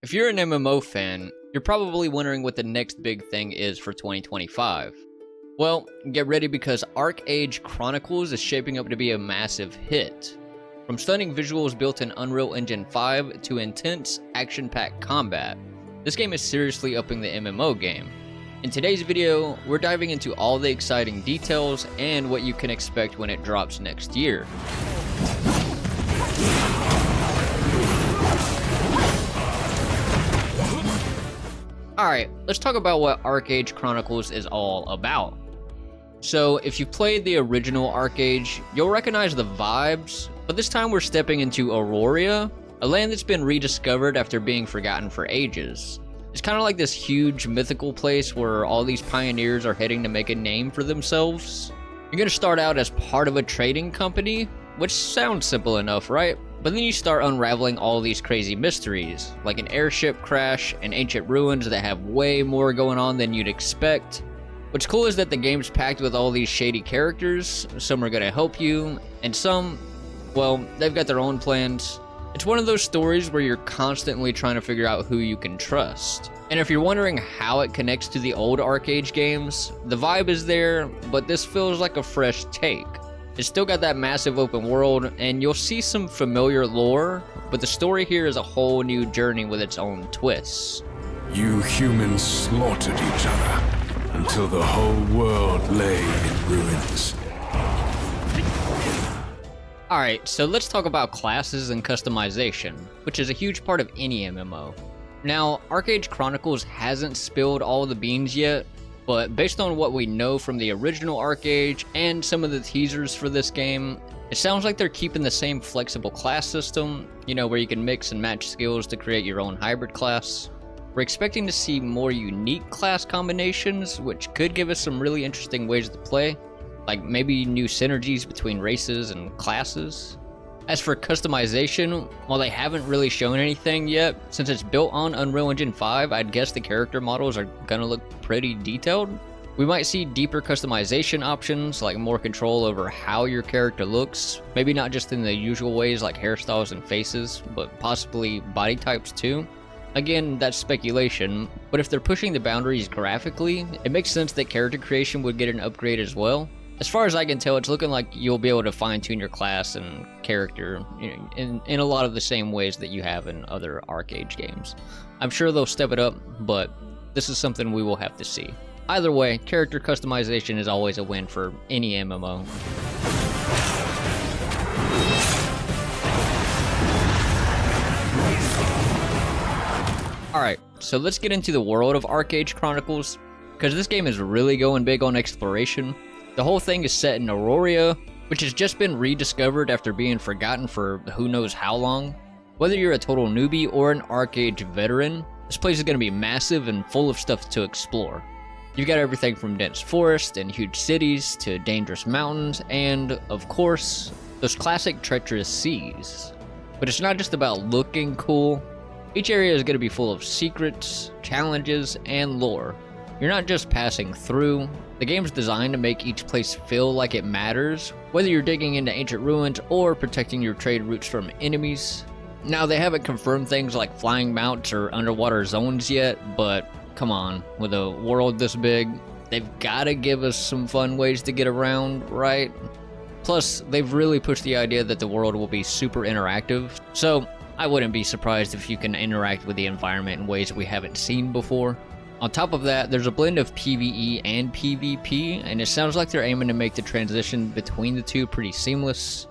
If you're an MMO fan, you're probably wondering what the next big thing is for 2025. Well, get ready because ArcheAge Chronicles is shaping up to be a massive hit. From stunning visuals built in Unreal Engine 5 to intense, action-packed combat, this game is seriously upping the MMO game. In today's video, we're diving into all the exciting details and what you can expect when it drops next year. Alright, let's talk about what ArcheAge Chronicles is all about. So, if you've played the original ArcheAge, you'll recognize the vibes, but this time we're stepping into Auroria, a land that's been rediscovered after being forgotten for ages. It's kind of like this huge mythical place where all these pioneers are heading to make a name for themselves. You're going to start out as part of a trading company, which sounds simple enough, right? But then you start unraveling all these crazy mysteries, like an airship crash and ancient ruins that have way more going on than you'd expect. What's cool is that the game's packed with all these shady characters. Some are going to help you, and some, well, they've got their own plans. It's one of those stories where you're constantly trying to figure out who you can trust. And if you're wondering how it connects to the old ArcheAge games, the vibe is there, but this feels like a fresh take. It's still got that massive open world, and you'll see some familiar lore, but the story here is a whole new journey with its own twists. You humans slaughtered each other until the whole world lay in ruins. Alright, so let's talk about classes and customization, which is a huge part of any MMO. Now, ArcheAge Chronicles hasn't spilled all the beans yet, but based on what we know from the original ArcheAge and some of the teasers for this game, it sounds like they're keeping the same flexible class system, you know, where you can mix and match skills to create your own hybrid class. We're expecting to see more unique class combinations, which could give us some really interesting ways to play, like maybe new synergies between races and classes. As for customization, while they haven't really shown anything yet, since it's built on Unreal Engine 5, I'd guess the character models are gonna look pretty detailed. We might see deeper customization options, like more control over how your character looks, maybe not just in the usual ways like hairstyles and faces, but possibly body types too. Again, that's speculation, but if they're pushing the boundaries graphically, it makes sense that character creation would get an upgrade as well. As far as I can tell, it's looking like you'll be able to fine-tune your class and character in a lot of the same ways that you have in other ArcheAge games. I'm sure they'll step it up, but this is something we will have to see. Either way, character customization is always a win for any MMO. Alright, so let's get into the world of ArcheAge Chronicles, because this game is really going big on exploration. The whole thing is set in Auroria, which has just been rediscovered after being forgotten for who knows how long. Whether you're a total newbie or an ArcheAge veteran, this place is going to be massive and full of stuff to explore. You've got everything from dense forests and huge cities to dangerous mountains and, of course, those classic treacherous seas. But it's not just about looking cool. Each area is going to be full of secrets, challenges, and lore. You're not just passing through. The game's designed to make each place feel like it matters, whether you're digging into ancient ruins or protecting your trade routes from enemies. Now, they haven't confirmed things like flying mounts or underwater zones yet, but come on, with a world this big, they've gotta give us some fun ways to get around, right? Plus, they've really pushed the idea that the world will be super interactive, so I wouldn't be surprised if you can interact with the environment in ways we haven't seen before. On top of that, there's a blend of PvE and PvP, and it sounds like they're aiming to make the transition between the two pretty seamless.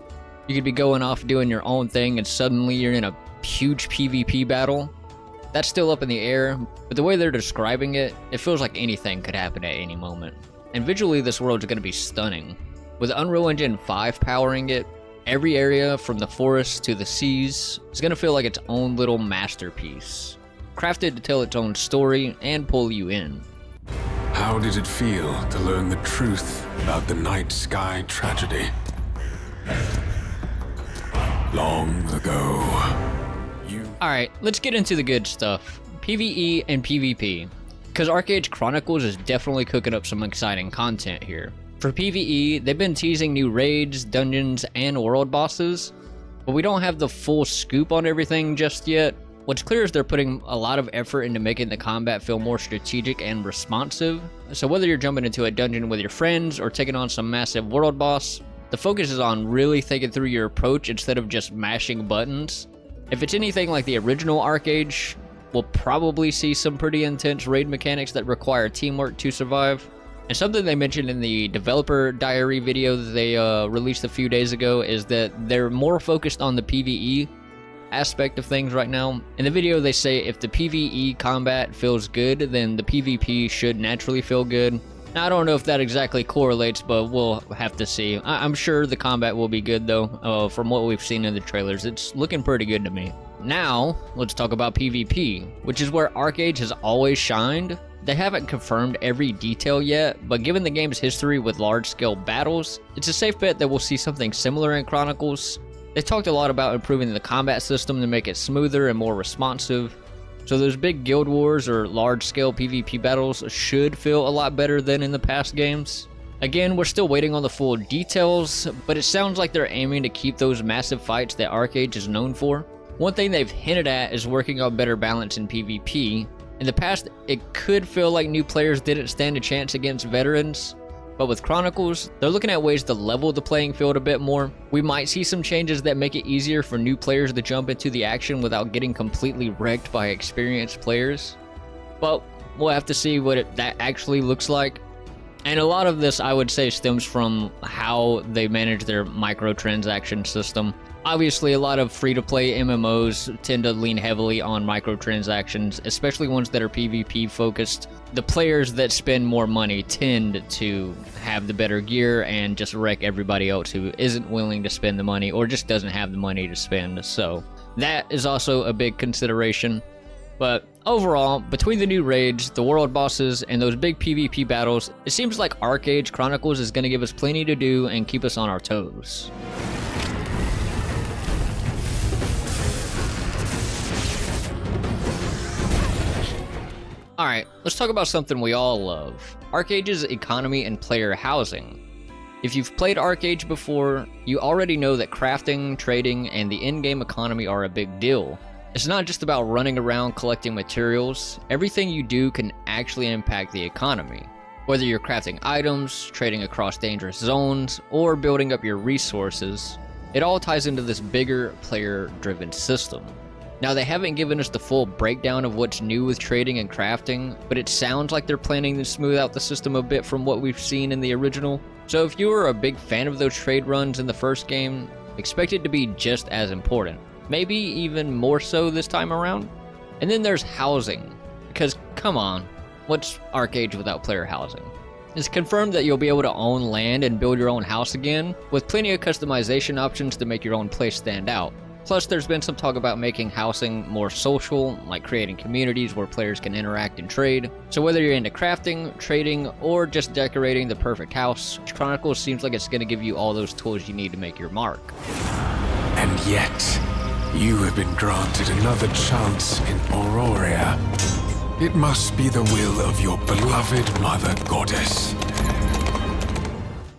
You could be going off doing your own thing and suddenly you're in a huge PvP battle. That's still up in the air, but the way they're describing it, it feels like anything could happen at any moment. And visually, this world is going to be stunning. With Unreal Engine 5 powering it, every area from the forests to the seas is going to feel like its own little masterpiece, crafted to tell its own story and pull you in. How did it feel to learn the truth about the night sky tragedy? Long ago, Alright, let's get into the good stuff. PvE and PvP. Because ArcheAge Chronicles is definitely cooking up some exciting content here. For PvE, they've been teasing new raids, dungeons, and world bosses, but we don't have the full scoop on everything just yet. What's clear is they're putting a lot of effort into making the combat feel more strategic and responsive. So whether you're jumping into a dungeon with your friends or taking on some massive world boss, the focus is on really thinking through your approach instead of just mashing buttons. If it's anything like the original ArcheAge, we'll probably see some pretty intense raid mechanics that require teamwork to survive. And something they mentioned in the developer diary video that they released a few days ago is that they're more focused on the PvE aspect of things right now. In the video they say if the PvE combat feels good, then the PvP should naturally feel good. Now I don't know if that exactly correlates, but we'll have to see. I'm sure the combat will be good though. From what we've seen in the trailers, it's looking pretty good to me. Now let's talk about PvP, which is where ArcheAge has always shined. They haven't confirmed every detail yet, but given the game's history with large-scale battles, it's a safe bet that we'll see something similar in Chronicles. They talked a lot about improving the combat system to make it smoother and more responsive, so those big guild wars or large-scale PvP battles should feel a lot better than in the past games. Again, we're still waiting on the full details, but it sounds like they're aiming to keep those massive fights that ArcheAge is known for. One thing they've hinted at is working on better balance in PvP. In the past, it could feel like new players didn't stand a chance against veterans, but with Chronicles, they're looking at ways to level the playing field a bit more. We might see some changes that make it easier for new players to jump into the action without getting completely wrecked by experienced players. But we'll have to see what that actually looks like. And a lot of this, I would say, stems from how they manage their microtransaction system. Obviously, a lot of free-to-play MMOs tend to lean heavily on microtransactions, especially ones that are PvP focused. The players that spend more money tend to have the better gear and just wreck everybody else who isn't willing to spend the money or just doesn't have the money to spend. So that is also a big consideration. But overall, between the new raids, the world bosses, and those big PvP battles, it seems like ArcheAge Chronicles is going to give us plenty to do and keep us on our toes. Alright, let's talk about something we all love. ArcheAge's economy and player housing. If you've played ArcheAge before, you already know that crafting, trading, and the in-game economy are a big deal. It's not just about running around collecting materials. Everything you do can actually impact the economy. Whether you're crafting items, trading across dangerous zones, or building up your resources, it all ties into this bigger player-driven system. Now, they haven't given us the full breakdown of what's new with trading and crafting, but it sounds like they're planning to smooth out the system a bit from what we've seen in the original. So if you were a big fan of those trade runs in the first game, expect it to be just as important. Maybe even more so this time around. And then there's housing, because come on, what's ArcheAge without player housing? It's confirmed that you'll be able to own land and build your own house again, with plenty of customization options to make your own place stand out. Plus, there's been some talk about making housing more social, like creating communities where players can interact and trade. So whether you're into crafting, trading, or just decorating the perfect house, Chronicles seems like it's going to give you all those tools you need to make your mark. And yet, you have been granted another chance in Auroria. It must be the will of your beloved mother goddess.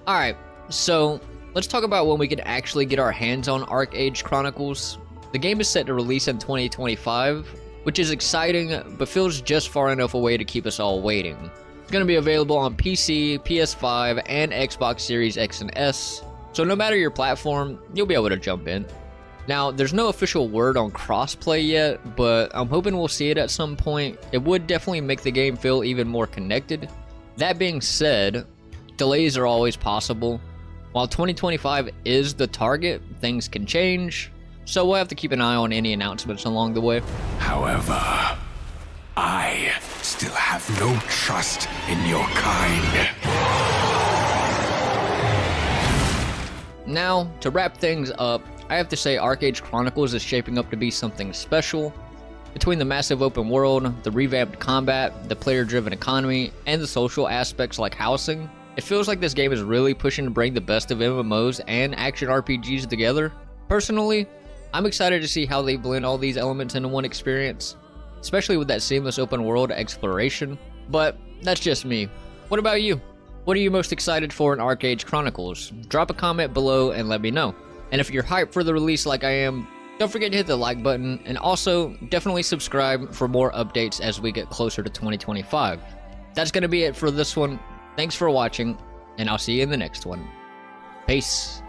Alright, so let's talk about when we can actually get our hands on ArcheAge Chronicles. The game is set to release in 2025, which is exciting, but feels just far enough away to keep us all waiting. It's going to be available on PC, PS5, and Xbox Series X and S, so no matter your platform, you'll be able to jump in. Now, there's no official word on crossplay yet, but I'm hoping we'll see it at some point. It would definitely make the game feel even more connected. That being said, delays are always possible. While 2025 is the target, things can change, so we'll have to keep an eye on any announcements along the way. However, I still have no trust in your kind. Now, to wrap things up, I have to say ArcheAge Chronicles is shaping up to be something special. Between the massive open world, the revamped combat, the player-driven economy, and the social aspects like housing, it feels like this game is really pushing to bring the best of MMOs and action RPGs together. Personally, I'm excited to see how they blend all these elements into one experience, especially with that seamless open world exploration. But that's just me. What about you? What are you most excited for in ArcheAge Chronicles? Drop a comment below and let me know. And if you're hyped for the release like I am, Don't forget to hit the like button, and also definitely subscribe for more updates as we get closer to 2025. That's going to be it for this one. Thanks for watching, and I'll see you in the next one. Peace.